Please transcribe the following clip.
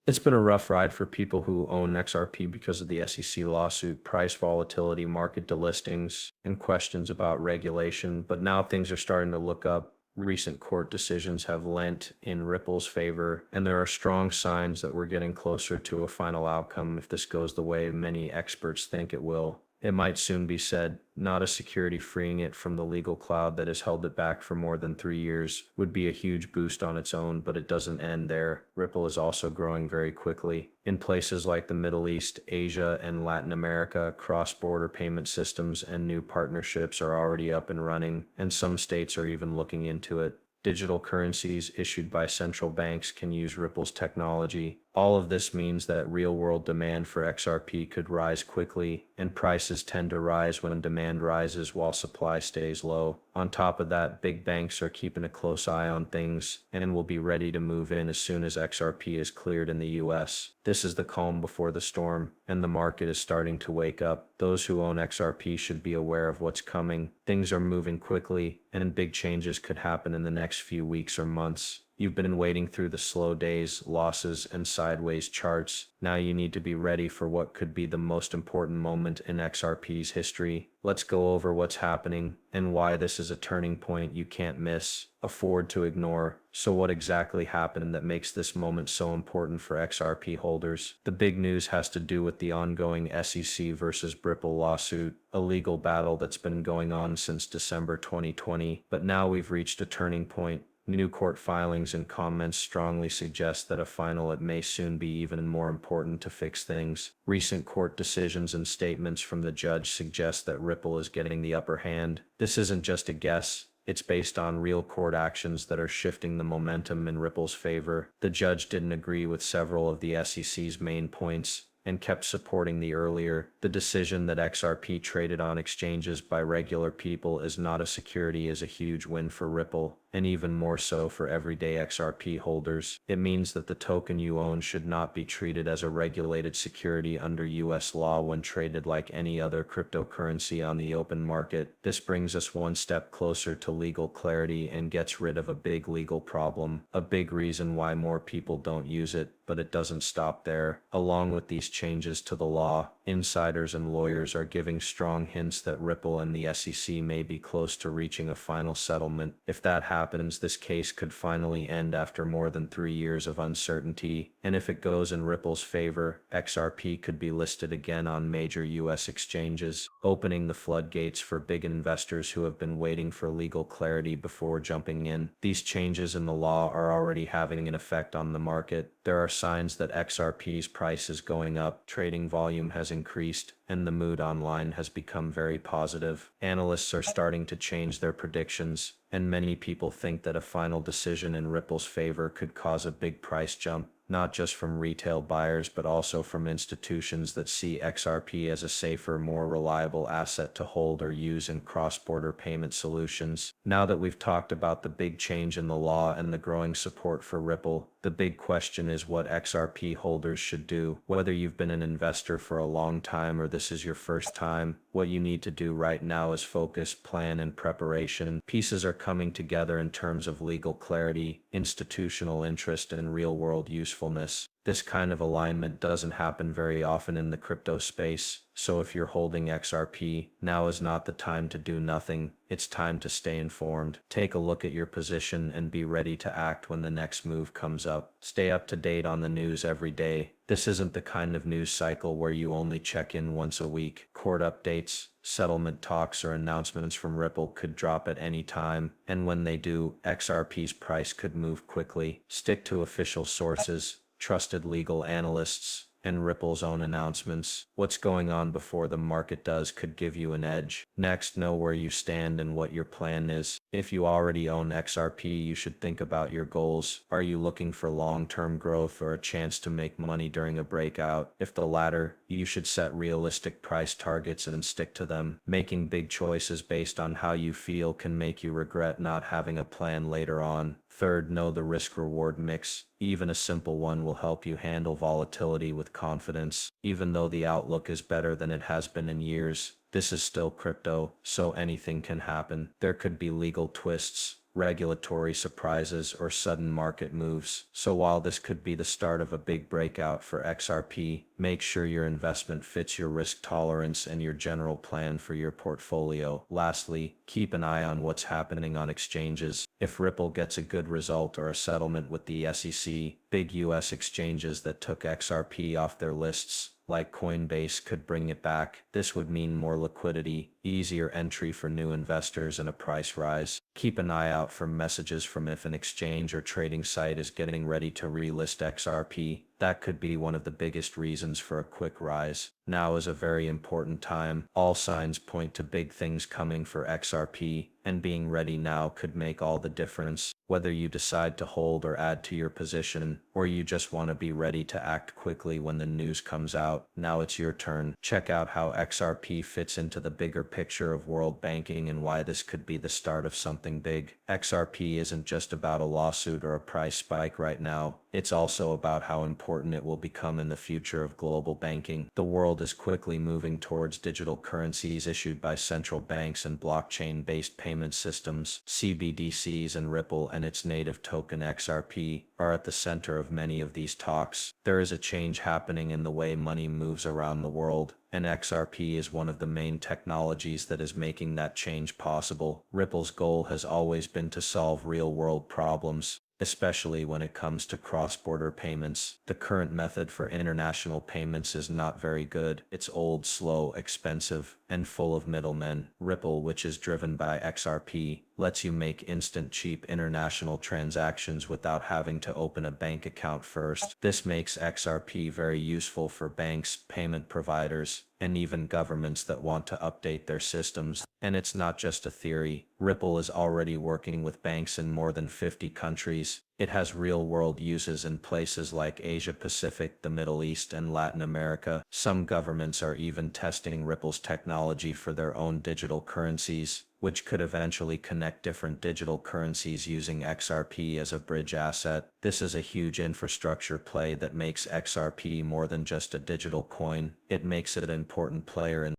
It's been a rough ride for people who own XRP because of the SEC lawsuit, price volatility, market delistings, and questions about regulation. But now things are starting to look up. Recent court decisions have lent in Ripple's favor, and there are strong signs that we're getting closer to a final outcome if this goes the way many experts think it will. It might soon be said, not a security freeing it from the legal cloud that has held it back for more than 3 years would be a huge boost on its own, but it doesn't end there. Ripple is also growing very quickly. In places like the Middle East, Asia, and Latin America, cross-border payment systems and new partnerships are already up and running, and some states are even looking into it. Digital currencies issued by central banks can use Ripple's technology. All of this means that real-world demand for XRP could rise quickly, and prices tend to rise when demand rises while supply stays low. On top of that, big banks are keeping a close eye on things and will be ready to move in as soon as XRP is cleared in the US. This is the calm before the storm, and the market is starting to wake up. Those who own XRP should be aware of what's coming. Things are moving quickly, and big changes could happen in the next few weeks or months. You've been wading through the slow days, losses, and sideways charts. Now you need to be ready for what could be the most important moment in XRP's history. Let's go over what's happening and why this is a turning point you can't miss, afford to ignore. So what exactly happened that makes this moment so important for XRP holders? The big news has to do with the ongoing SEC versus Ripple lawsuit, a legal battle that's been going on since December 2020, but now we've reached a turning point. New court filings and comments strongly suggest that a final it may soon be even more important to fix things. Recent court decisions and statements from the judge suggest that Ripple is getting the upper hand. This isn't just a guess. It's based on real court actions that are shifting the momentum in Ripple's favor. The judge didn't agree with several of the SEC's main points and kept supporting the decision that XRP traded on exchanges by regular people is not a security is a huge win for Ripple, and even more so for everyday XRP holders. It means that the token you own should not be treated as a regulated security under US law when traded like any other cryptocurrency on the open market. This brings us one step closer to legal clarity and gets rid of a big legal problem, a big reason why more people don't use it. But it doesn't stop there. Along with these changes to the law, insiders and lawyers are giving strong hints that Ripple and the SEC may be close to reaching a final settlement. If that happens, this case could finally end after more than 3 years of uncertainty. And if it goes in Ripple's favor, XRP could be listed again on major US exchanges, opening the floodgates for big investors who have been waiting for legal clarity before jumping in. These changes in the law are already having an effect on the market. There are signs that XRP's price is going up, trading volume has increased, and the mood online has become very positive. Analysts are starting to change their predictions, and many people think that a final decision in Ripple's favor could cause a big price jump, not just from retail buyers but also from institutions that see XRP as a safer, more reliable asset to hold or use in cross-border payment solutions. Now that we've talked about the big change in the law and the growing support for Ripple, the big question is what XRP holders should do. Whether you've been an investor for a long time or this is your first time, what you need to do right now is focus, plan, and preparation. Pieces are coming together in terms of legal clarity, institutional interest, and real-world usefulness. This kind of alignment doesn't happen very often in the crypto space, so if you're holding XRP, now is not the time to do nothing. It's time to stay informed. Take a look at your position and be ready to act when the next move comes up. Stay up to date on the news every day. This isn't the kind of news cycle where you only check in once a week. Court updates, settlement talks, or announcements from Ripple could drop at any time, and when they do, XRP's price could move quickly. Stick to official sources, trusted legal analysts, and Ripple's own announcements. What's going on before the market does could give you an edge. Next, know where you stand and what your plan is. If you already own XRP, you should think about your goals. Are you looking for long-term growth or a chance to make money during a breakout? If the latter, you should set realistic price targets and stick to them. Making big choices based on how you feel can make you regret not having a plan later on. Third, know the risk-reward mix. Even a simple one will help you handle volatility with confidence. Even though the outlook is better than it has been in years, this is still crypto, so anything can happen. There could be legal twists, regulatory surprises, or sudden market moves. So while this could be the start of a big breakout for XRP, make sure your investment fits your risk tolerance and your general plan for your portfolio. Lastly, keep an eye on what's happening on exchanges. If Ripple gets a good result or a settlement with the SEC, big US exchanges that took XRP off their lists, like Coinbase, could bring it back. This would mean more liquidity, easier entry for new investors, and a price rise. Keep an eye out for messages from if an exchange or trading site is getting ready to relist XRP. That could be one of the biggest reasons for a quick rise. Now is a very important time. All signs point to big things coming for XRP, and being ready now could make all the difference. Whether you decide to hold or add to your position, or you just want to be ready to act quickly when the news comes out, now it's your turn. Check out how XRP fits into the bigger picture of world banking and why this could be the start of something big. XRP isn't just about a lawsuit or a price spike right now. It's also about how important it will become in the future of global banking. The world is quickly moving towards digital currencies issued by central banks and blockchain-based payment systems. CBDCs and Ripple and its native token XRP are at the center of many of these talks. There is a change happening in the way money moves around the world, and XRP is one of the main technologies that is making that change possible. Ripple's goal has always been to solve real-world problems, especially when it comes to cross-border payments. The current method for international payments is not very good. It's old, slow, expensive, and full of middlemen. Ripple, which is driven by XRP, lets you make instant, cheap international transactions without having to open a bank account first. This makes XRP very useful for banks, payment providers, and even governments that want to update their systems. And it's not just a theory. Ripple is already working with banks in more than 50 countries. It has real-world uses in places like Asia Pacific, the Middle East, and Latin America. Some governments are even testing Ripple's technology for their own digital currencies, which could eventually connect different digital currencies using XRP as a bridge asset. This is a huge infrastructure play that makes XRP more than just a digital coin. It makes it an important player in